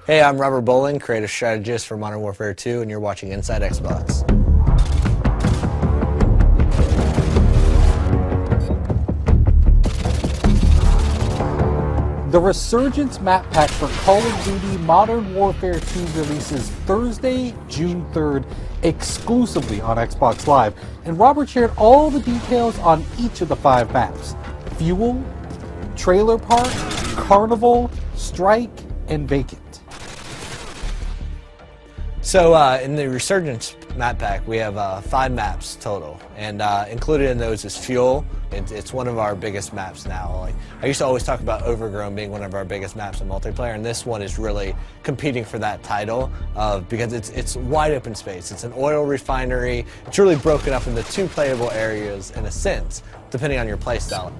Hey, I'm Robert Bolin, creative strategist for Modern Warfare 2, and you're watching Inside Xbox. The Resurgence Map Pack for Call of Duty Modern Warfare 2 releases Thursday, June 3rd, exclusively on Xbox Live, and Robert shared all the details on each of the 5 maps: Fuel, Trailer Park, Carnival, Strike, and Vacant. So in the Resurgence Map Pack, we have 5 maps total, and included in those is Fuel. It's one of our biggest maps now. Like, I used to always talk about Overgrown being one of our biggest maps in multiplayer, and this one is really competing for that title because it's wide open space. It's an oil refinery. It's really broken up into 2 playable areas in a sense, depending on your playstyle.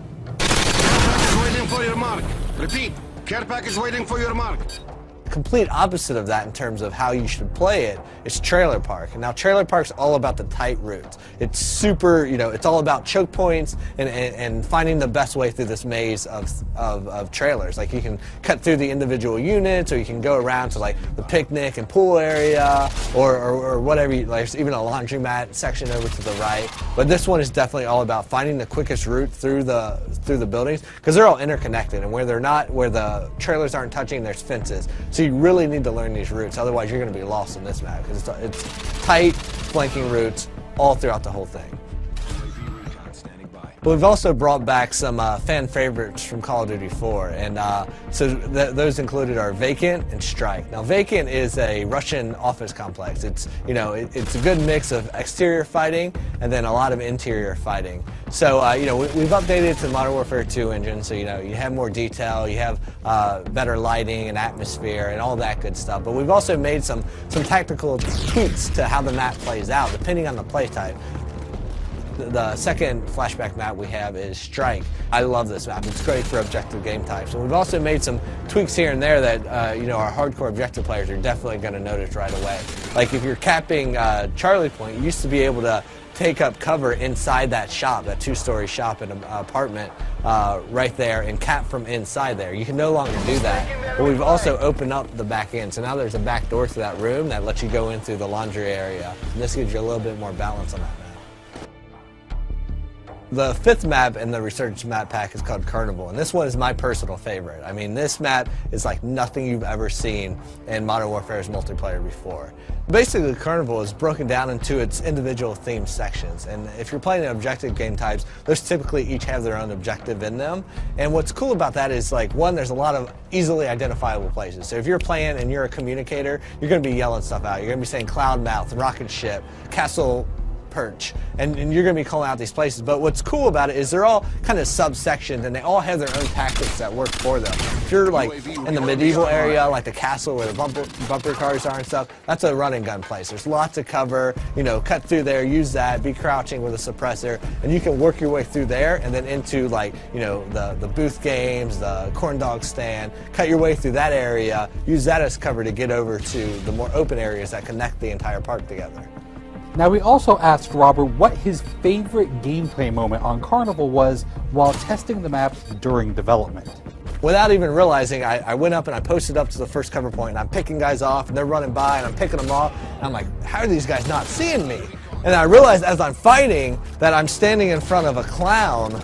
Waiting for your mark. Repeat. Care pack is waiting for your mark. Complete opposite of that in terms of how you should play it is Trailer Park. And now Trailer Park's all about the tight routes. It's super, it's all about choke points and finding the best way through this maze of trailers. Like, you can cut through the individual units, or you can go around to like the picnic and pool area, or whatever. Like, there's even a laundromat section over to the right. But this one is definitely all about finding the quickest route through the buildings, because they're all interconnected, and where the trailers aren't touching, there's fences. So you really need to learn these routes, otherwise you're going to be lost in this map, because it's tight, flanking routes all throughout the whole thing. But we've also brought back some fan favorites from Call of Duty 4, and so those included are Vacant and Strike. Now, Vacant is a Russian office complex. It's it's a good mix of exterior fighting and then a lot of interior fighting. So we've updated it to the Modern Warfare 2 engine, so you have more detail, you have better lighting and atmosphere and all that good stuff. But we've also made some tactical tweaks to how the map plays out depending on the play type. The second flashback map we have is Strike. I love this map. It's great for objective game types. And we've also made some tweaks here and there that our hardcore objective players are definitely going to notice right away. Like, if you're capping Charlie Point, you used to be able to take up cover inside that shop, that 2-story shop in an apartment right there, and cap from inside there. You can no longer do that. But we've also opened up the back end, so now there's a back door to that room that lets you go in through the laundry area. And this gives you a little bit more balance on that map. The 5th map in the Resurgence Map Pack is called Carnival, and this one is my personal favorite. I mean, this map is like nothing you've ever seen in Modern Warfare's multiplayer before. Basically, Carnival is broken down into its individual themed sections, and if you're playing objective game types, those typically each have their own objective in them. And what's cool about that is, like, one, there's a lot of easily identifiable places. So if you're playing and you're a communicator, you're going to be yelling stuff out. You're going to be saying Cloud Mouth, Rocket Ship, Castle Perch, and you're going to be calling out these places. But what's cool about it is they're all kind of subsections, and they all have their own tactics that work for them. If you're like in the medieval area, like the castle where the bumper cars are and stuff, that's a run and gun place. There's lots of cover, cut through there, use that, be crouching with a suppressor, and you can work your way through there and then into, like, the booth games, the corn dog stand, cut your way through that area, use that as cover to get over to the more open areas that connect the entire park together. Now, we also asked Robert what his favorite gameplay moment on Carnival was while testing the map during development. Without even realizing, I went up and I posted up to the first cover point, and I'm picking guys off, and they're running by, and I'm picking them off, and I'm like, how are these guys not seeing me? And I realized as I'm fighting that I'm standing in front of a clown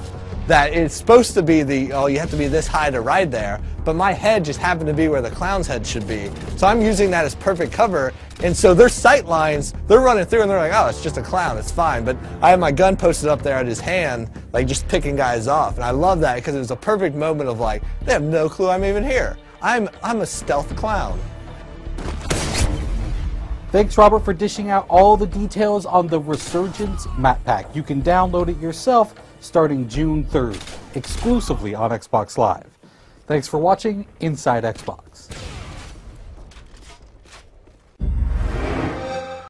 that it's supposed to be you have to be this high to ride there, but my head just happened to be where the clown's head should be. So I'm using that as perfect cover, and so their sight lines, they're running through and they're like, oh, it's just a clown, it's fine. But I have my gun posted up there at his hand, like, just picking guys off, and I love that because it was a perfect moment of, like, they have no clue I'm even here. I'm a stealth clown. Thanks, Robert, for dishing out all the details on the Resurgence Map Pack. You can download it yourself starting June 3rd, exclusively on Xbox Live. Thanks for watching Inside Xbox.